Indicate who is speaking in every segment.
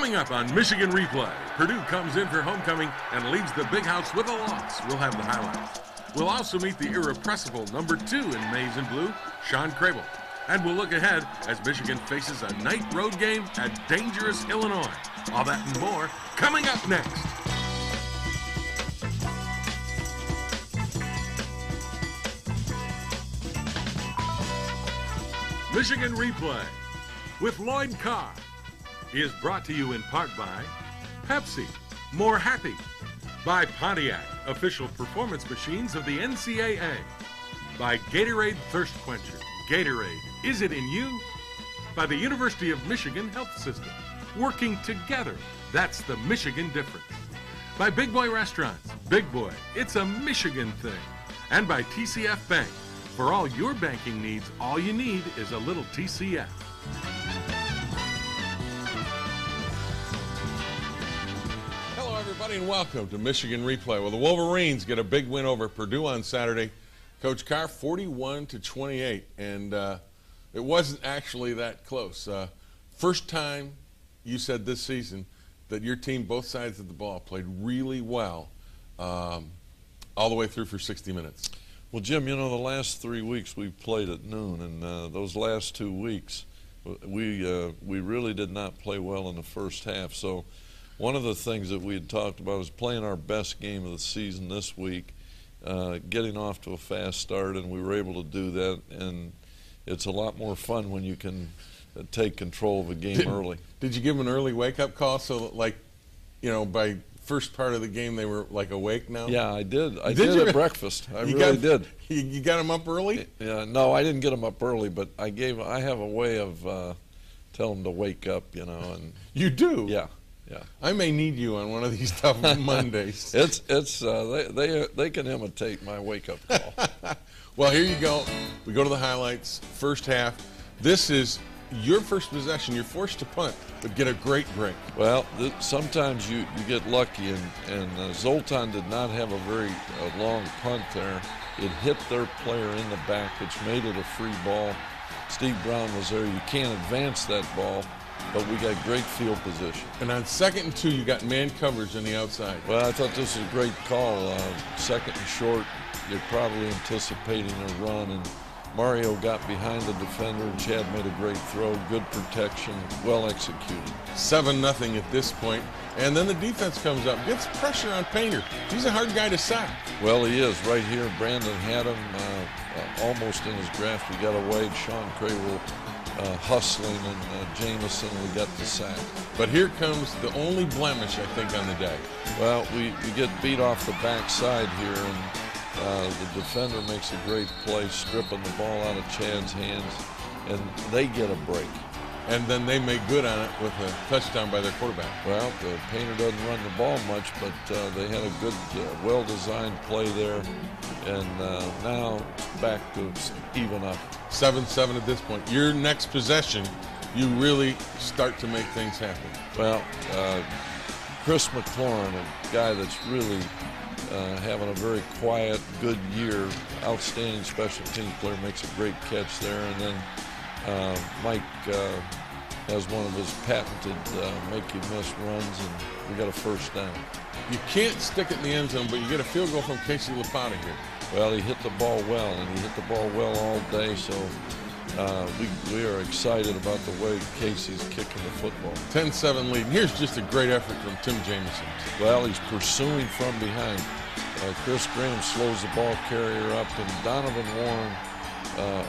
Speaker 1: Coming up on Michigan Replay, Purdue comes in for homecoming and leaves the big house with a loss. We'll have the highlights. We'll also meet the irrepressible number 2 in maize and blue, Sean Crable. And we'll look ahead as Michigan faces a night road game at dangerous Illinois. All that and more coming up next. Michigan Replay with Lloyd Carr is brought to you in part by Pepsi, more happy, by Pontiac, official performance machines of the NCAA, by Gatorade Thirst Quencher. Gatorade, is it in you? By the University of Michigan Health System, working together, that's the Michigan difference. By Big Boy Restaurants, Big Boy, it's a Michigan thing. And by TCF Bank, for all your banking needs, all you need is a little TCF. Hello, everybody, and welcome to Michigan Replay. Well, the Wolverines get a big win over Purdue on Saturday. Coach Carr, 41-28, and it wasn't actually that close. First time you said this season that your team, both sides of the ball, played really well all the way through for 60 minutes.
Speaker 2: Well, Jim, you know, the last 3 weeks we've played at noon, and those last 2 weeks we really did not play well in the first half. So one of the things that we had talked about is playing our best game of the season this week, getting off to a fast start, and we were able to do that. And it's a lot more fun when you can take control of a game early. Did you give them an early wake-up call so that, like, you know, by first part of the game they were like awake now? Yeah, I did. I did at breakfast. I really did. You got them up early? Yeah, no, I didn't get them up early, but I have a way of telling them to wake up, you know. And you do? Yeah. Yeah. I may need you on one of these tough Mondays. They can imitate my wake-up call. Well, here you go. We go to the highlights. First half. This is your first possession. You're forced to punt, but get a great break. Well, sometimes you get lucky, and Zoltan did not have a very long punt there. It hit their player in the back, which made it a free ball. Steve Brown was there. You can't advance that ball, but we got great field position. And on 2nd and 2, you got man coverage on the outside. Well, I thought this was a great call. 2nd and short, you're probably anticipating a run, and Mario got behind the defender, and Chad made a great throw. Good protection, well executed. 7-0 at this point, and then the defense comes up, gets pressure on Painter. He's a hard guy to sack. Well, he is. Right here, Brandon had him almost in his grasp. He got away. Sean Crable hustling, and Jamison, we got the sack. But here comes the only blemish, I think, on the day. Well, we get beat off the backside here, and the defender makes a great play, stripping the ball out of Chad's hands, and they get a break. And then they make good on it with a touchdown by their quarterback. Well, the Painter doesn't run the ball much, but they had a good, well-designed play there, and now back to even up. 7-7 at this point. Your next possession, you really start to make things happen. Well, Chris McLaurin, a guy that's really having a very quiet, good year, outstanding special teams player, makes a great catch there. And then Mike has one of his patented make-you-miss runs, and we got a first down. You can't stick it in the end zone, but you get a field goal from Casey Lapata here. Well, he hit the ball well, and he hit the ball well all day, so we are excited about the way Casey's kicking the football. 10-7 lead. And here's just a great effort from Tim Jamison. Well, he's pursuing from behind. Chris Graham slows the ball carrier up, and Donovan Warren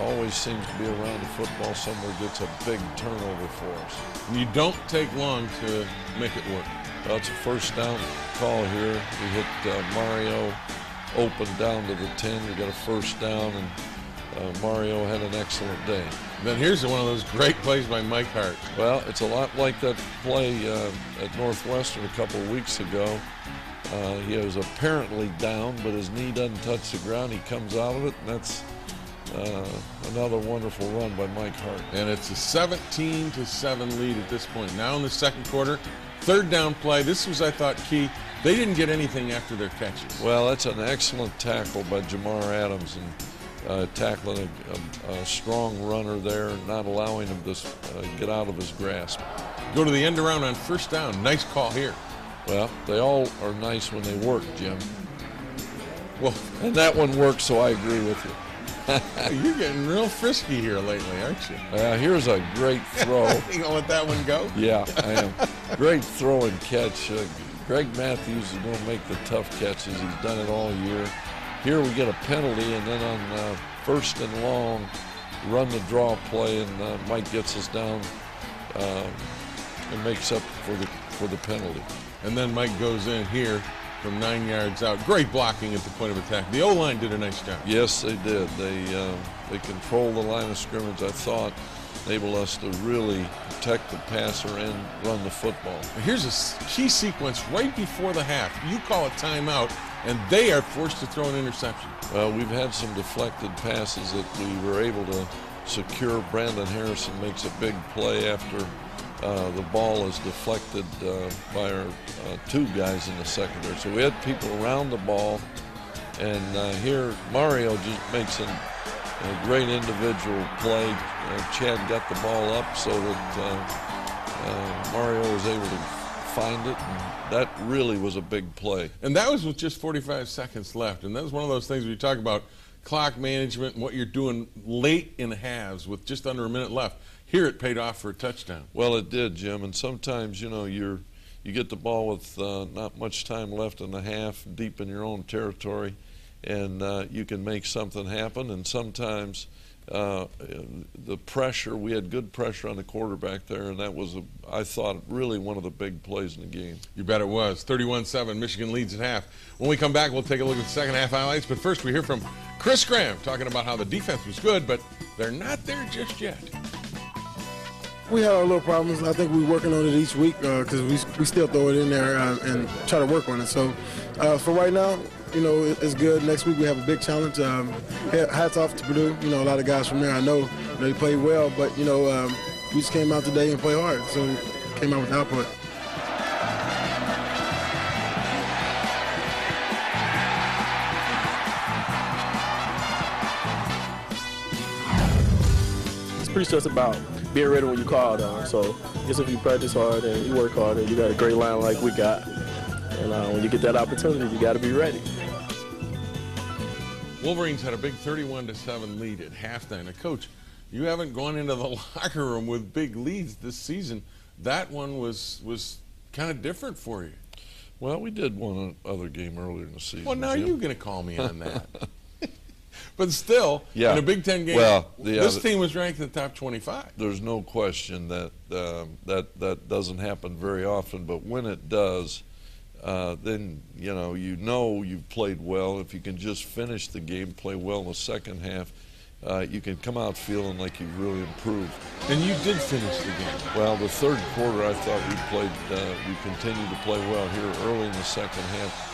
Speaker 2: always seems to be around the football somewhere, gets a big turnover for us. And you don't take long to make it work. Well, it's a first down call here. We hit Mario open down to the 10. We got a first down, and Mario had an excellent day. Then here's one of those great plays by Mike Hart. Well, it's a lot like that play at Northwestern a couple of weeks ago. He was apparently down, but his knee doesn't touch the ground. He comes out of it, and that's another wonderful run by Mike Hart. And it's a 17-7 lead at this point. Now in the second quarter, third down play. This was, I thought, key. They didn't get anything after their catches. Well, that's an excellent tackle by Jamar Adams, and tackling a strong runner there, not allowing him to get out of his grasp.
Speaker 1: Go to the end around on first down. Nice call here.
Speaker 2: Well, they all are nice when they work, Jim.
Speaker 1: Well,
Speaker 2: and that one works, so I agree with you.
Speaker 1: You're getting real frisky here lately, aren't you?
Speaker 2: Here's a great throw.
Speaker 1: You gonna let that one go?
Speaker 2: Yeah, I am. Great throw and catch. Greg Matthews is going to make the tough catches. He's done it all year. Here we get a penalty, and then on first and long, run the draw play, and Mike gets us down and makes up for the penalty.
Speaker 1: And then Mike goes in here from 9 yards out. Great blocking at the point of attack. The O-line did a nice job.
Speaker 2: Yes, they did. They controlled the line of scrimmage, I thought, enabled us to really protect the passer and run the football.
Speaker 1: Here's a key sequence right before the half. You call a timeout, and they are forced to throw an interception.
Speaker 2: Well, we've had some deflected passes that we were able to secure. Brandon Harrison makes a big play after the ball is deflected by our two guys in the secondary. So we had people around the ball, and here Mario just makes a great individual play. Chad got the ball up so that Mario was able to find it, and that really was a big play.
Speaker 1: And that was with just 45 seconds left, and that was one of those things where you talk about clock management and what you're doing late in halves with just under a minute left. Here it paid off for a touchdown.
Speaker 2: Well, it did, Jim, and sometimes, you know, you get the ball with not much time left in the half, deep in your own territory, and you can make something happen. And sometimes the pressure, we had good pressure on the quarterback there, and that was, I thought, really one of the big plays in the game.
Speaker 1: You bet it was. 31-7, Michigan leads at half. When we come back, we'll take a look at the second half highlights, but first we hear from Chris Graham talking about how the defense was good, but they're not there just yet.
Speaker 3: We had our little problems. I think we're working on it each week because we still throw it in there and try to work on it. So for right now, you know, it's good. Next week we have a big challenge. Hats off to Purdue. You know, a lot of guys from there I know they played well, but, you know, we just came out today and played hard. So came out with output.
Speaker 4: It's pretty just about being ready when you call on. So I guess if you practice hard and you work hard and you got a great line like we got, and when you get that opportunity, you got to be ready.
Speaker 1: Wolverines had a big 31-7 lead at halftime. Now, Coach, you haven't gone into the locker room with big leads this season. That one was kind of different for you.
Speaker 2: Well, we did one other game earlier in the season.
Speaker 1: Well, now
Speaker 2: Jim.
Speaker 1: you're going to call me on that. But still,
Speaker 2: yeah.
Speaker 1: in a Big Ten game,
Speaker 2: well,
Speaker 1: this team was ranked in the top 25.
Speaker 2: There's no question that that doesn't happen very often, but when it does, then you you've played well. If you can just finish the game, play well in the second half, you can come out feeling like you've really improved.
Speaker 1: And you did finish the game.
Speaker 2: Well, the third quarter, I thought we continued to play well here early in the second half.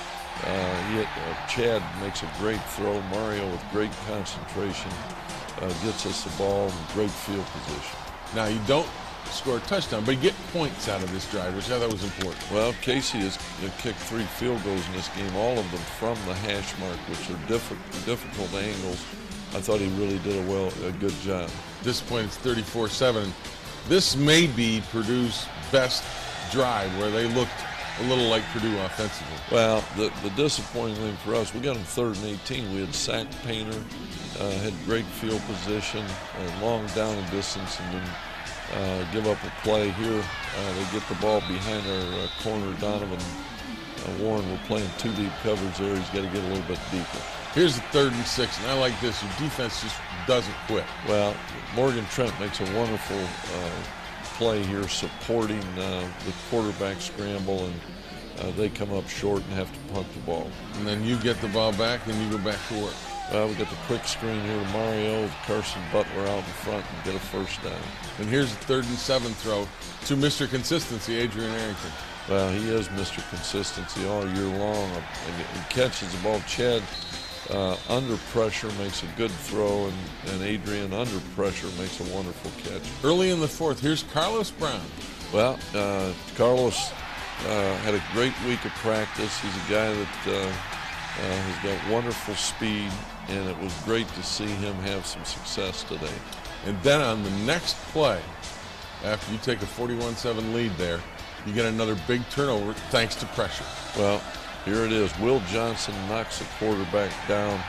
Speaker 2: Chad makes a great throw. Mario with great concentration gets us the ball in great field position.
Speaker 1: Now, you don't score a touchdown, but you get points out of this drive, which I thought was important.
Speaker 2: Well, Casey has kicked 3 field goals in this game, all of them from the hash mark, which are difficult angles. I thought he really did a good job.
Speaker 1: At this point, it's 34-7. This may be Purdue's best drive where they looked a little like Purdue offensively.
Speaker 2: Well, the disappointing thing for us, we got him 3rd and 18. We had sacked Painter, had great field position, long down and distance, and then give up a play here. They get the ball behind our corner, Donovan Warren. We're playing 2 deep coverage there. He's got to get a little bit deeper.
Speaker 1: Here's the 3rd and 6, and I like this. Your defense just doesn't quit.
Speaker 2: Well, Morgan Trent makes a wonderful play here supporting the quarterback scramble, and they come up short and have to punt the ball.
Speaker 1: And then you get the ball back and you go back to work.
Speaker 2: Well, we got the quick screen here to Mario, Carson Butler out in front and get a first down.
Speaker 1: And here's the 3rd and 7 throw to Mr. Consistency, Adrian Arrington.
Speaker 2: Well, he is Mr. Consistency all year long. He catches the ball. Chad under pressure makes a good throw, and Adrian under pressure makes a wonderful catch.
Speaker 1: Early in the 4th, here's Carlos Brown.
Speaker 2: Well, Carlos had a great week of practice. He's a guy that has got wonderful speed, and it was great to see him have some success today.
Speaker 1: And then on the next play,
Speaker 5: after you take a 41-7 lead there, you get another big turnover thanks to pressure.
Speaker 2: Well, here it is. Will Johnson knocks the quarterback down.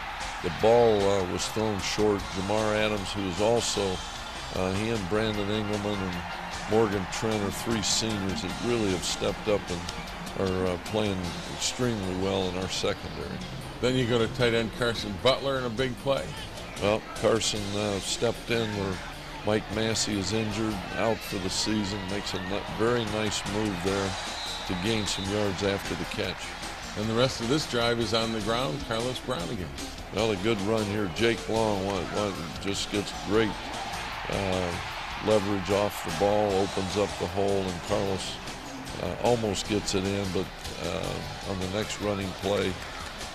Speaker 2: The ball was thrown short. Jamar Adams, who is also, he and Brandon Engelman and Morgan Trent are three seniors that really have stepped up and are playing extremely well in our secondary.
Speaker 5: Then you go to tight end Carson Butler in a big play.
Speaker 2: Well, Carson stepped in where Mike Massey is injured, out for the season, makes a very nice move there to gain some yards after the catch.
Speaker 5: And the rest of this drive is on the ground, Carlos Brown again.
Speaker 2: Well, a good run here. Jake Long just gets great leverage off the ball, opens up the hole, and Carlos almost gets it in, but on the next running play,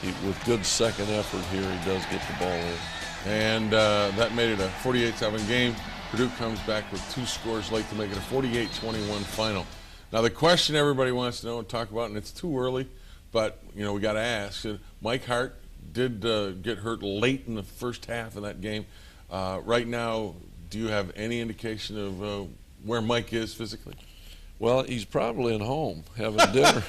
Speaker 2: with good second effort here, he does get the ball in.
Speaker 5: And that made it a 48-7 game. Purdue comes back with 2 scores late to make it a 48-21 final. Now the question everybody wants to know and talk about, and it's too early, but we got to ask. Mike Hart did get hurt late in the first half of that game. Right now, do you have any indication of where Mike is physically?
Speaker 2: Well, he's probably at home having dinner.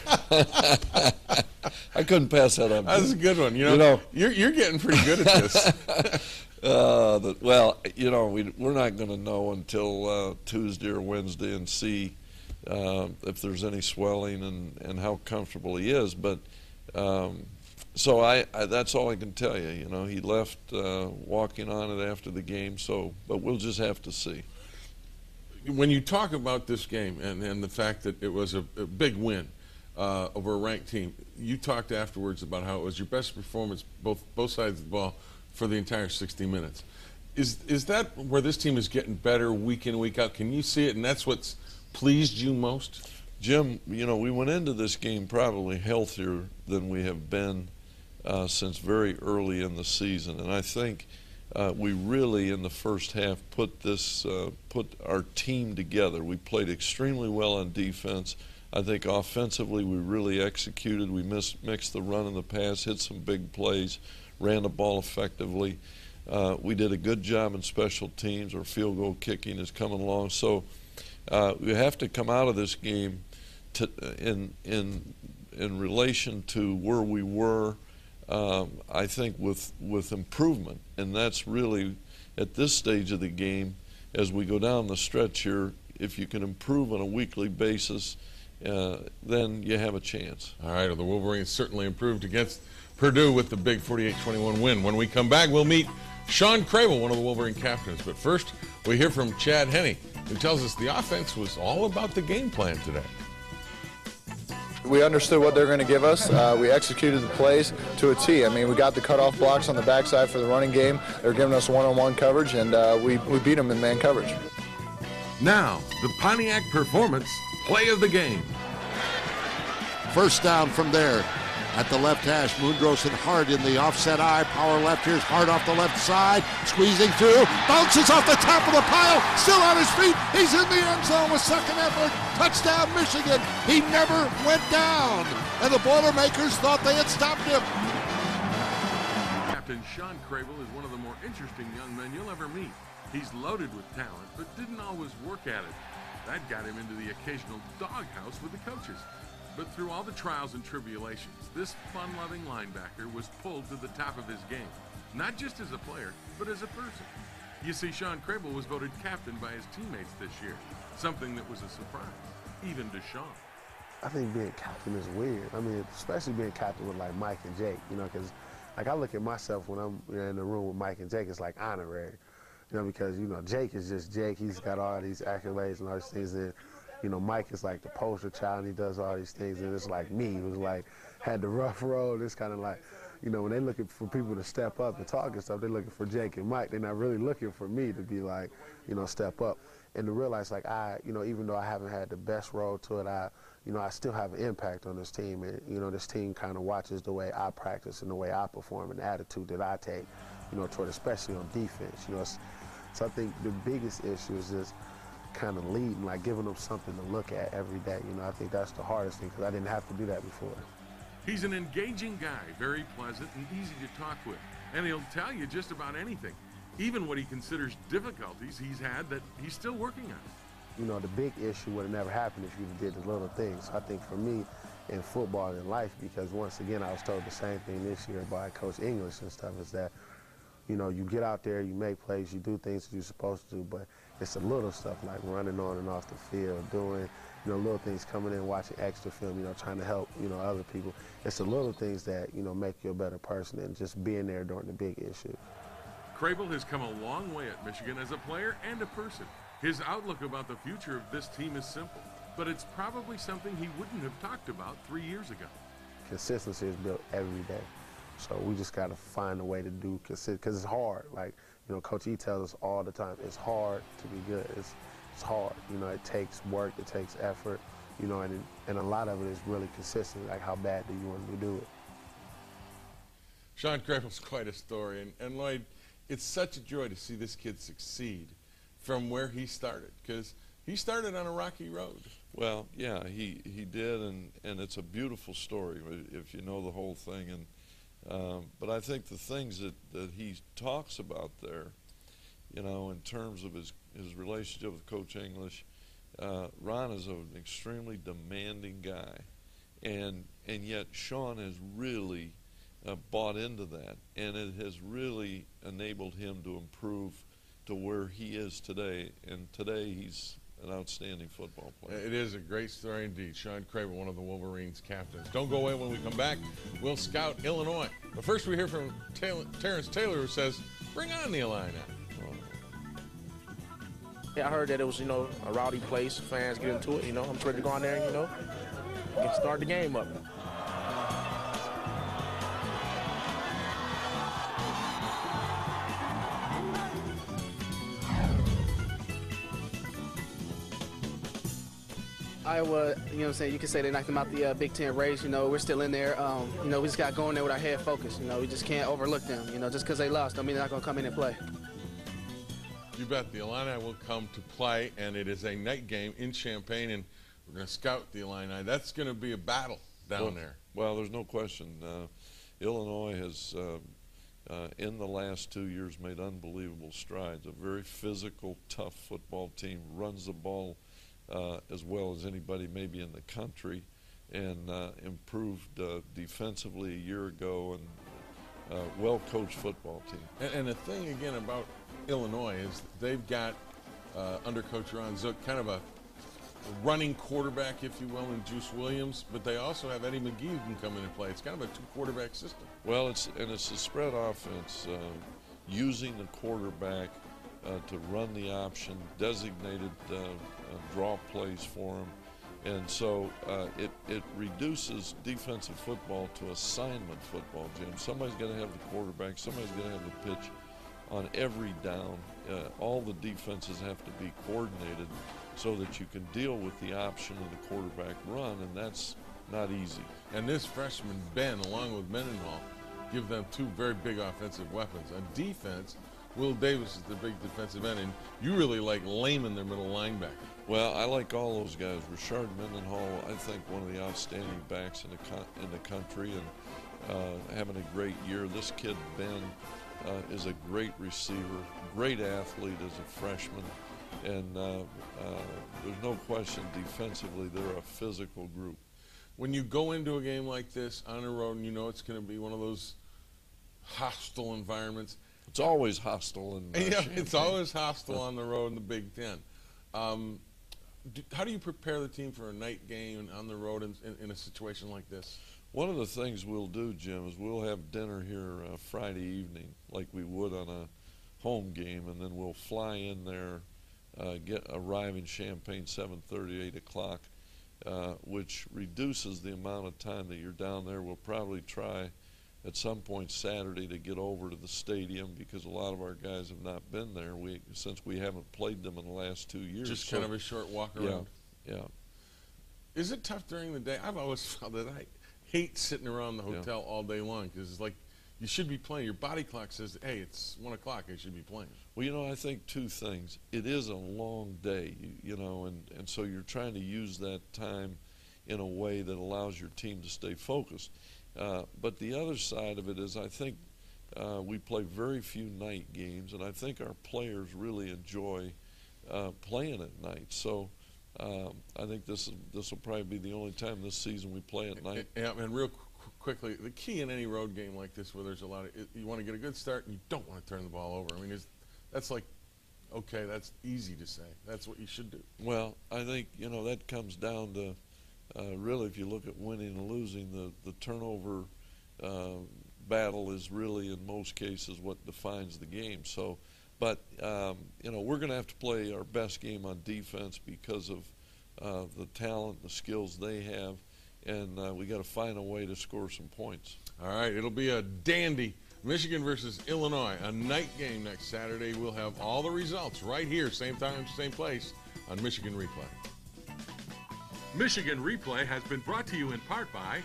Speaker 2: I couldn't pass that up.
Speaker 5: That's a good one. You're getting pretty good at this.
Speaker 2: Well, we're not going to know until Tuesday or Wednesday and see if there's any swelling and how comfortable he is. But so I that's all I can tell you. He left walking on it after the game. But we'll just have to see.
Speaker 5: When you talk about this game and the fact that it was a big win over a ranked team, you talked afterwards about how it was your best performance both sides of the ball for the entire 60 minutes. Is that where this team is getting better week in, week out? Can you see it, and that's what's pleased you most?
Speaker 2: Jim, we went into this game probably healthier than we have been since very early in the season, and I think we really, in the first half, put our team together. We played extremely well on defense. I think offensively we really executed. We mixed the run and the pass, hit some big plays, ran the ball effectively. We did a good job in special teams. Our field goal kicking is coming along. So we have to come out of this game in relation to where we were. I think with improvement, and that's really at this stage of the game. As we go down the stretch here, if you can improve on a weekly basis, then you have a chance.
Speaker 5: All right, well, the Wolverines certainly improved against Purdue with the big 48-21 win. When we come back, we'll meet Sean Crable, one of the Wolverine captains. But first, we hear from Chad Henne, who tells us the offense was all about the game plan today.
Speaker 6: We understood what they're going to give us. We executed the plays to a T. I mean, we got the cutoff blocks on the backside for the running game. They're giving us one-on-one coverage, and we beat them in man coverage.
Speaker 1: Now, the Pontiac Performance Play of the Game.
Speaker 7: First down from there. At the left hash, Mundros and Hart in the offset eye. Power left, here's Hart off the left side. Squeezing through, bounces off the top of the pile. Still on his feet, he's in the end zone with second effort. Touchdown, Michigan. He never went down. And the Boilermakers thought they had stopped him.
Speaker 1: Captain Sean Crable is one of the more interesting young men you'll ever meet. He's loaded with talent, but didn't always work at it. That got him into the occasional doghouse with the coaches. But through all the trials and tribulations, this fun-loving linebacker was pulled to the top of his game, not just as a player, but as a person. You see, Sean Crable was voted captain by his teammates this year, something that was a surprise, even to Sean.
Speaker 8: I think being captain is weird. I mean, especially being captain with like Mike and Jake, because like I look at myself when I'm in the room with Mike and Jake, it's like honorary, because Jake is just Jake. He's got all these accolades and all these things that. Mike is like the poster child, and he does all these things, and it's like me, who's like had the rough road. It's kind of like, when they're looking for people to step up and talk and stuff, they're looking for Jake and Mike. They're not really looking for me to be like, step up. And to realize, like, even though I haven't had the best road to it, I still have an impact on this team. And, this team kind of watches the way I practice and the way I perform and the attitude that I take, toward especially on defense. So I think the biggest issue is just kind of leading, like giving them something to look at every day. I think that's the hardest thing because I didn't have to do that before.
Speaker 1: He's an engaging guy, very pleasant and easy to talk with, and he'll tell you just about anything, even what he considers difficulties he's had that he's still working on.
Speaker 8: you know, the big issue would have never happened if you did the little things. I think for me, in football and life, because once again, I was told the same thing this year by Coach English and stuff, is that, you know, you get out there, you make plays, you do things that you're supposed to do, but it's the little stuff like running on and off the field, doing, you know, little things, coming in, watching extra film, you know, trying to help, you know, other people. It's the little things that, you know, make you a better person and just being there during the big issue.
Speaker 1: Crable has come a long way at Michigan as a player and a person. His outlook about the future of this team is simple, but it's probably something he wouldn't have talked about 3 years ago.
Speaker 8: Consistency is built every day. So we just got to find a way to do consistent, because it's hard. Like, you know, Coach E tells us all the time, it's hard to be good. It's hard. You know, it takes work, it takes effort, you know, and a lot of it is really consistent, like how bad do you want to do it.
Speaker 5: Sean Crable's quite a story, and Lloyd, it's such a joy to see this kid succeed from where he started, because he started on a rocky road.
Speaker 2: Well, yeah, he did, and it's a beautiful story if you know the whole thing. And but I think the things that he talks about there, you know, in terms of his relationship with Coach English, Ron is an extremely demanding guy, and yet Sean has really bought into that, and it has really enabled him to improve to where he is today. And today he's an outstanding football player.
Speaker 5: It is a great story indeed. Sean Crable, one of the Wolverines' captains. Don't go away. When we come back, we'll scout Illinois. But first we hear from Terrence Taylor, who says, bring on the Illini.
Speaker 4: Yeah, I heard that it was, you know, a rowdy place, fans get into it, you know. I'm ready to go on there and, you know, start the game up.
Speaker 9: Iowa, you know what I'm saying, you can say they knocked them out the Big Ten race. You know, we're still in there. You know, we just got going there with our head focused. You know, we just can't overlook them. You know, just because they lost don't mean they're not going to come in and play.
Speaker 5: You bet. The Illini will come to play, and it is a night game in Champaign, and we're going to scout the Illini. That's going to be a battle down there.
Speaker 2: Well, there's no question. Illinois has, in the last 2 years, made unbelievable strides. A very physical, tough football team, runs the ball as well as anybody maybe in the country, and improved defensively a year ago, and well-coached football team.
Speaker 5: And the thing, again, about Illinois is they've got, under Coach Ron Zook, kind of a running quarterback, if you will, in Juice Williams, but they also have Eddie McGee who can come in and play. It's kind of a two-quarterback system.
Speaker 2: Well, it's a spread offense, using the quarterback to run the option, designated draw plays for him. And so it reduces defensive football to assignment football, Jim. Somebody's got to have the quarterback, somebody's got to have the pitch on every down. All the defenses have to be coordinated so that you can deal with the option of the quarterback run, and that's not easy.
Speaker 5: And this freshman, Ben, along with Mendenhall, give them two very big offensive weapons. On defense, Will Davis is the big defensive end, and you really like Lehman, their middle linebacker.
Speaker 2: Well, I like all those guys. Richard Mendenhall, I think one of the outstanding backs in the country, and having a great year. This kid, Ben, is a great receiver, great athlete as a freshman, and there's no question defensively they're a physical group.
Speaker 5: When you go into a game like this on the road and you know it's going to be one of those hostile environments.
Speaker 2: It's always hostile in Champaign.
Speaker 5: It's always hostile on the road in the Big Ten. How do you prepare the team for a night game on the road in a situation like this?
Speaker 2: One of the things we'll do, Jim, is we'll have dinner here Friday evening like we would on a home game, and then we'll fly in there, arrive in Champaign 7:30, 8 o'clock, which reduces the amount of time that you're down there. We'll probably try at some point Saturday to get over to the stadium because a lot of our guys have not been there since we haven't played them in the last 2 years.
Speaker 5: Just kind of a short walk around.
Speaker 2: Yeah.
Speaker 5: Is it tough during the day? I've always felt that I hate sitting around the hotel all day long because it's like you should be playing. Your body clock says, hey, it's 1 o'clock, I should be playing.
Speaker 2: Well, you know, I think two things. It is a long day, you know, and so you're trying to use that time in a way that allows your team to stay focused. But the other side of it is I think we play very few night games, and I think our players really enjoy playing at night. So I think this will probably be the only time this season we play at night.
Speaker 5: Yeah, and real quickly, the key in any road game like this, where there's a lot of, you want to get a good start and you don't want to turn the ball over. I mean, that's like, okay, that's easy to say. That's what you should do.
Speaker 2: Well, I think that comes down to really, if you look at winning and losing, the turnover battle is really in most cases what defines the game. So, but we're going to have to play our best game on defense because of the talent, the skills they have, and we got to find a way to score some points.
Speaker 5: All right, it'll be a dandy. Michigan versus Illinois, a night game next Saturday. We'll have all the results right here, same time, same place, on Michigan Replay.
Speaker 1: Michigan Replay has been brought to you in part by